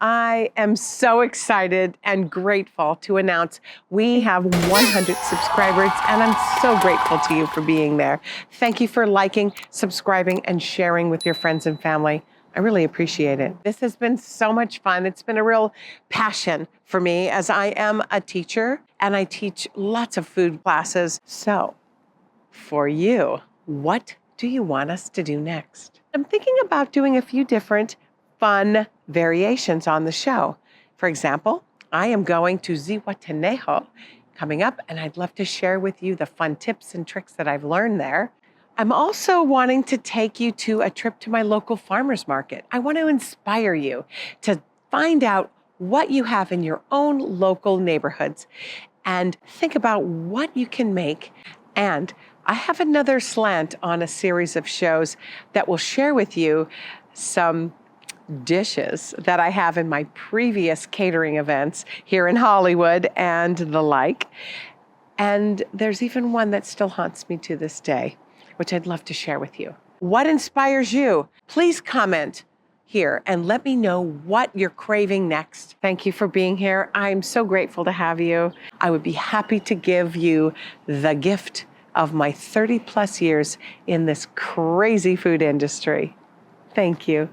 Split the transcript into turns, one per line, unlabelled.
I am so excited and grateful to announce we have 100 subscribers, and I'm so grateful to you for being there. Thank you for liking, subscribing, and sharing with your friends and family. I really appreciate it. This has been so much fun. It's been a real passion for me as I am a teacher and I teach lots of food classes. So for you, what do you want us to do next? I'm thinking about doing a few different fun variations on the show. For example, I am going to Zihuatanejo coming up, and I'd love to share with you the fun tips and tricks that I've learned there. I'm also wanting to take you to a trip to my local farmers market. I want to inspire you to find out what you have in your own local neighborhoods and think about what you can make. And I have another slant on a series of shows that will share with you some dishes that I have in my previous catering events here in Hollywood and the like. And there's even one that still haunts me to this day, which I'd love to share with you. What inspires you? Please comment here and let me know what you're craving next. Thank you for being here. I'm so grateful to have you. I would be happy to give you the gift of my 30 plus years in this crazy food industry. Thank you.